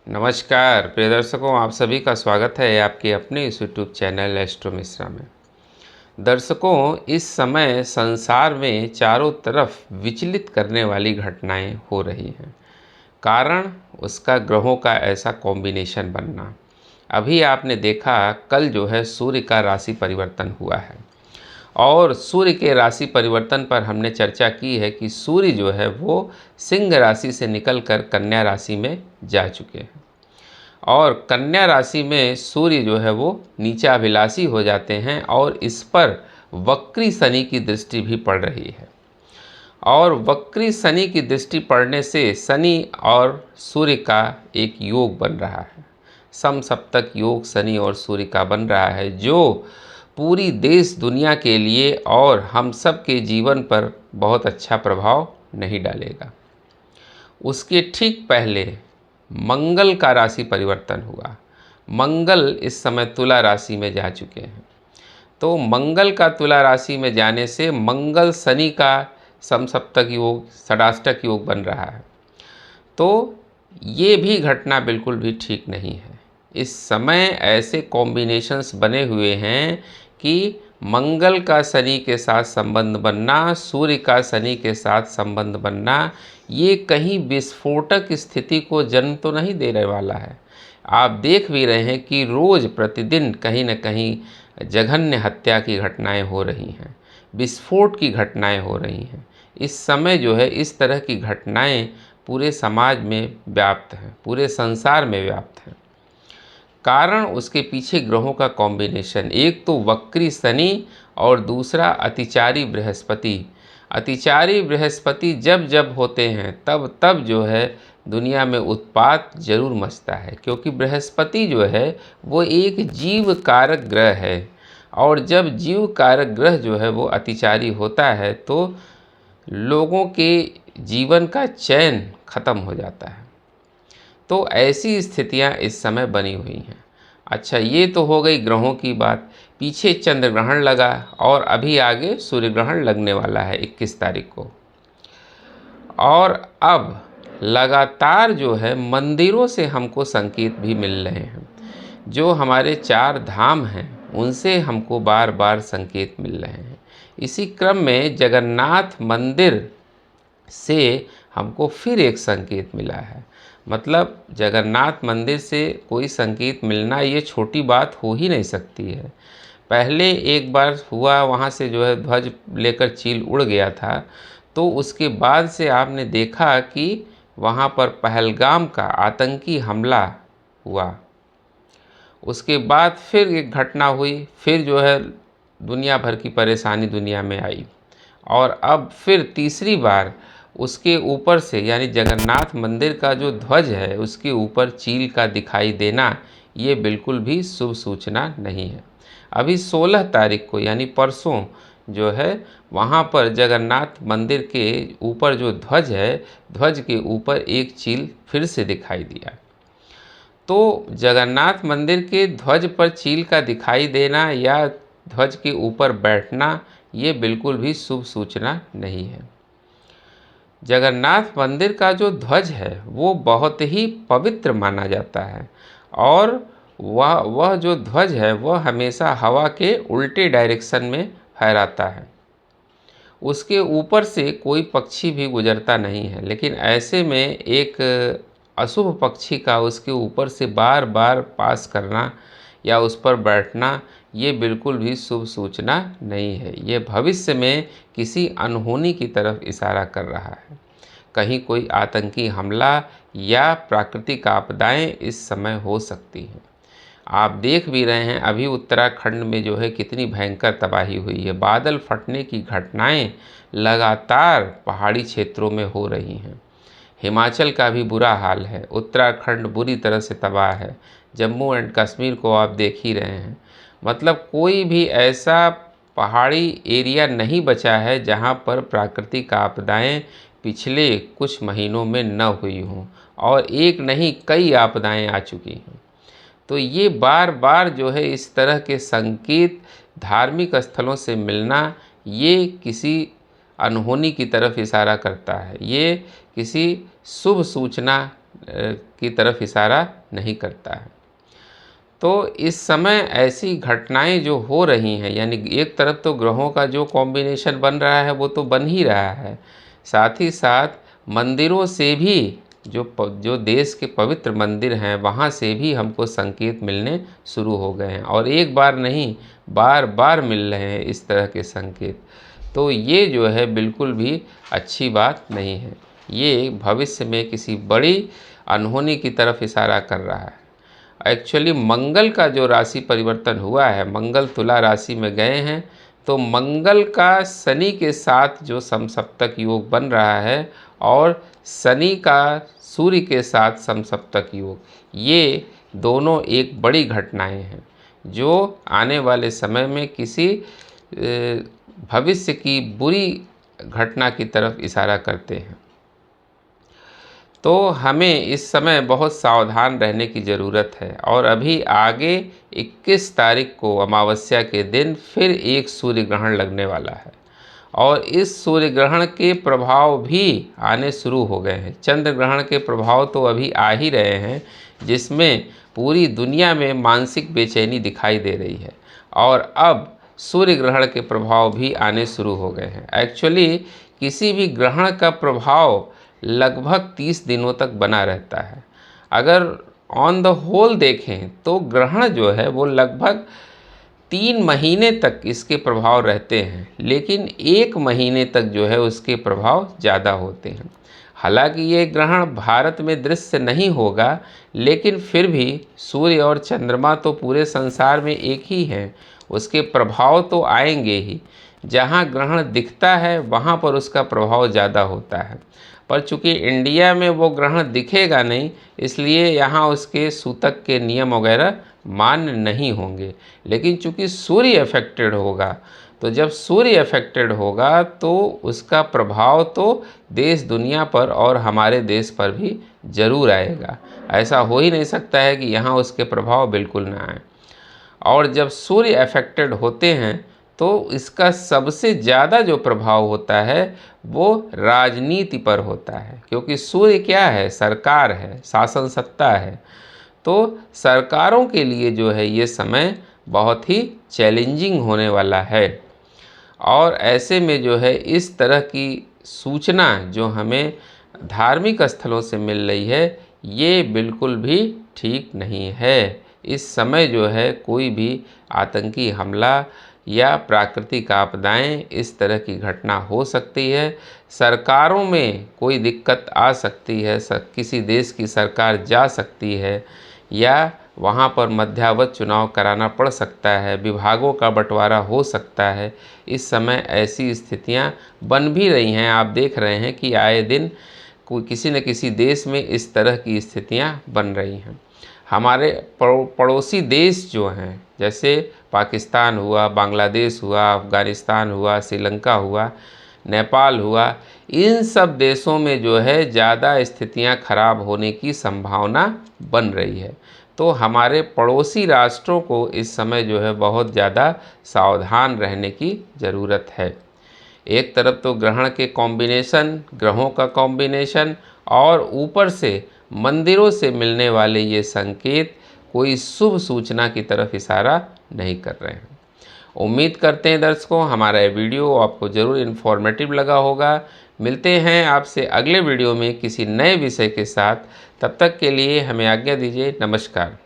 नमस्कार प्रिय दर्शकों, आप सभी का स्वागत है आपके अपने इस यूट्यूब चैनल एस्ट्रो मिश्रा में। दर्शकों, इस समय संसार में चारों तरफ विचलित करने वाली घटनाएं हो रही हैं। कारण उसका ग्रहों का ऐसा कॉम्बिनेशन बनना। अभी आपने देखा, कल जो है सूर्य का राशि परिवर्तन हुआ है और सूर्य के राशि परिवर्तन पर हमने चर्चा की है कि सूर्य जो है वो सिंह राशि से निकलकर कन्या राशि में जा चुके हैं और कन्या राशि में सूर्य जो है वो नीचाभिलाषी हो जाते हैं और इस पर वक्री शनि की दृष्टि भी पड़ रही है। और वक्री शनि की दृष्टि पड़ने से शनि और सूर्य का एक योग बन रहा है। समसप्तक योग शनि और सूर्य का बन रहा है, जो पूरी देश दुनिया के लिए और हम सब के जीवन पर बहुत अच्छा प्रभाव नहीं डालेगा। उसके ठीक पहले मंगल का राशि परिवर्तन हुआ। मंगल इस समय तुला राशि में जा चुके हैं। तो मंगल का तुला राशि में जाने से मंगल शनि का समसप्तक योग, षडाष्टक योग बन रहा है। तो ये भी घटना बिल्कुल भी ठीक नहीं है। इस समय ऐसे कॉम्बिनेशंस बने हुए हैं कि मंगल का शनि के साथ संबंध बनना, सूर्य का शनि के साथ संबंध बनना, ये कहीं विस्फोटक स्थिति को जन्म तो नहीं देने वाला है। आप देख भी रहे हैं कि रोज़ प्रतिदिन कहीं न कहीं जघन्य हत्या की घटनाएं हो रही हैं, विस्फोट की घटनाएं हो रही हैं। इस समय जो है इस तरह की घटनाएं पूरे समाज में व्याप्त हैं, पूरे संसार में व्याप्त हैं। कारण उसके पीछे ग्रहों का कॉम्बिनेशन, एक तो वक्री शनि और दूसरा अतिचारी बृहस्पति। अतिचारी बृहस्पति जब जब होते हैं तब तब जो है दुनिया में उत्पात जरूर मचता है, क्योंकि बृहस्पति जो है वो एक जीव कारक ग्रह है और जब जीव कारक ग्रह जो है वो अतिचारी होता है तो लोगों के जीवन का चैन खत्म हो जाता है। तो ऐसी स्थितियां इस समय बनी हुई हैं। अच्छा, ये तो हो गई ग्रहों की बात। पीछे चंद्र ग्रहण लगा और अभी आगे सूर्य ग्रहण लगने वाला है 21 तारीख को। और अब लगातार जो है मंदिरों से हमको संकेत भी मिल रहे हैं। जो हमारे चार धाम हैं उनसे हमको बार बार संकेत मिल रहे हैं। इसी क्रम में जगन्नाथ मंदिर से हमको फिर एक संकेत मिला है। मतलब जगन्नाथ मंदिर से कोई संकेत मिलना ये छोटी बात हो ही नहीं सकती है। पहले एक बार हुआ, वहाँ से जो है ध्वज लेकर चील उड़ गया था। तो उसके बाद से आपने देखा कि वहाँ पर पहलगाम का आतंकी हमला हुआ। उसके बाद फिर एक घटना हुई, फिर जो है दुनिया भर की परेशानी दुनिया में आई और अब फिर तीसरी बार उसके ऊपर से यानी जगन्नाथ मंदिर का जो ध्वज है उसके ऊपर चील का दिखाई देना ये बिल्कुल भी शुभ सूचना नहीं है। अभी 16 तारीख को यानी परसों जो है वहाँ पर जगन्नाथ मंदिर के ऊपर जो ध्वज है, ध्वज के ऊपर एक चील फिर से दिखाई दिया। तो जगन्नाथ मंदिर के ध्वज पर चील का दिखाई देना या ध्वज के ऊपर बैठना ये बिल्कुल भी शुभ सूचना नहीं है। जगन्नाथ मंदिर का जो ध्वज है वो बहुत ही पवित्र माना जाता है और वह जो ध्वज है वह हमेशा हवा के उल्टे डायरेक्शन में फहराता है। उसके ऊपर से कोई पक्षी भी गुजरता नहीं है, लेकिन ऐसे में एक अशुभ पक्षी का उसके ऊपर से बार बार पास करना या उस पर बैठना ये बिल्कुल भी शुभ सूचना नहीं है। ये भविष्य में किसी अनहोनी की तरफ इशारा कर रहा है। कहीं कोई आतंकी हमला या प्राकृतिक आपदाएं इस समय हो सकती हैं। आप देख भी रहे हैं अभी उत्तराखंड में जो है कितनी भयंकर तबाही हुई है। बादल फटने की घटनाएं लगातार पहाड़ी क्षेत्रों में हो रही हैं। हिमाचल का भी बुरा हाल है, उत्तराखंड बुरी तरह से तबाह है, जम्मू एंड कश्मीर को आप देख ही रहे हैं। मतलब कोई भी ऐसा पहाड़ी एरिया नहीं बचा है जहां पर प्राकृतिक आपदाएं पिछले कुछ महीनों में न हुई हों और एक नहीं कई आपदाएं आ चुकी हैं। तो ये बार बार जो है इस तरह के संकेत धार्मिक स्थलों से मिलना ये किसी अनहोनी की तरफ इशारा करता है। ये किसी शुभ सूचना की तरफ इशारा नहीं करता है। तो इस समय ऐसी घटनाएं जो हो रही हैं, यानी एक तरफ तो ग्रहों का जो कॉम्बिनेशन बन रहा है वो तो बन ही रहा है, साथ ही साथ मंदिरों से भी जो देश के पवित्र मंदिर हैं वहाँ से भी हमको संकेत मिलने शुरू हो गए हैं, और एक बार नहीं बार बार मिल रहे हैं इस तरह के संकेत। तो ये जो है बिल्कुल भी अच्छी बात नहीं है, ये भविष्य में किसी बड़ी अनहोनी की तरफ इशारा कर रहा है। एक्चुअली मंगल का जो राशि परिवर्तन हुआ है, मंगल तुला राशि में गए हैं, तो मंगल का शनि के साथ जो समसप्तक योग बन रहा है और शनि का सूर्य के साथ समसप्तक योग, ये दोनों एक बड़ी घटनाएं हैं जो आने वाले समय में किसी भविष्य की बुरी घटना की तरफ इशारा करते हैं। तो हमें इस समय बहुत सावधान रहने की ज़रूरत है, और अभी आगे 21 तारीख को अमावस्या के दिन फिर एक सूर्य ग्रहण लगने वाला है, और इस सूर्य ग्रहण के प्रभाव भी आने शुरू हो गए हैं। चंद्र ग्रहण के प्रभाव तो अभी आ ही रहे हैं, जिसमें पूरी दुनिया में मानसिक बेचैनी दिखाई दे रही है, और अब सूर्य ग्रहण के प्रभाव भी आने शुरू हो गए हैं। एक्चुअली किसी भी ग्रहण का प्रभाव लगभग 30 दिनों तक बना रहता है। अगर ऑन द होल देखें तो ग्रहण जो है वो लगभग 3 महीने तक इसके प्रभाव रहते हैं, लेकिन 1 महीने तक जो है उसके प्रभाव ज़्यादा होते हैं। हालांकि ये ग्रहण भारत में दृश्य नहीं होगा, लेकिन फिर भी सूर्य और चंद्रमा तो पूरे संसार में एक ही हैं, उसके प्रभाव तो आएंगे ही। जहाँ ग्रहण दिखता है वहाँ पर उसका प्रभाव ज़्यादा होता है, पर चूँकि इंडिया में वो ग्रहण दिखेगा नहीं, इसलिए यहाँ उसके सूतक के नियम वगैरह मान्य नहीं होंगे। लेकिन चूँकि सूर्य अफेक्टेड होगा, तो जब सूर्य अफेक्टेड होगा तो उसका प्रभाव तो देश दुनिया पर और हमारे देश पर भी ज़रूर आएगा। ऐसा हो ही नहीं सकता है कि यहाँ उसके प्रभाव बिल्कुल ना आए। और जब सूर्य अफेक्टेड होते हैं तो इसका सबसे ज़्यादा जो प्रभाव होता है वो राजनीति पर होता है, क्योंकि सूर्य क्या है, सरकार है, शासन सत्ता है। तो सरकारों के लिए जो है ये समय बहुत ही चैलेंजिंग होने वाला है, और ऐसे में जो है इस तरह की सूचना जो हमें धार्मिक स्थलों से मिल रही है ये बिल्कुल भी ठीक नहीं है। इस समय जो है कोई भी आतंकी हमला या प्राकृतिक आपदाएं, इस तरह की घटना हो सकती है। सरकारों में कोई दिक्कत आ सकती है, किसी देश की सरकार जा सकती है, या वहाँ पर मध्यावधि चुनाव कराना पड़ सकता है, विभागों का बंटवारा हो सकता है। इस समय ऐसी स्थितियाँ बन भी रही हैं। आप देख रहे हैं कि आए दिन कोई किसी न किसी देश में इस तरह की स्थितियाँ बन रही हैं। हमारे पड़ोसी देश जो हैं, जैसे पाकिस्तान हुआ, बांग्लादेश हुआ, अफ़गानिस्तान हुआ, श्रीलंका हुआ, नेपाल हुआ, इन सब देशों में जो है ज़्यादा स्थितियां खराब होने की संभावना बन रही है। तो हमारे पड़ोसी राष्ट्रों को इस समय जो है बहुत ज़्यादा सावधान रहने की ज़रूरत है। एक तरफ तो ग्रहण के कॉम्बिनेशन, ग्रहों का कॉम्बिनेशन, और ऊपर से मंदिरों से मिलने वाले ये संकेत कोई शुभ सूचना की तरफ इशारा नहीं कर रहे हैं। उम्मीद करते हैं दर्शकों हमारा ये वीडियो आपको ज़रूर इन्फॉर्मेटिव लगा होगा। मिलते हैं आपसे अगले वीडियो में किसी नए विषय के साथ। तब तक के लिए हमें आज्ञा दीजिए। नमस्कार।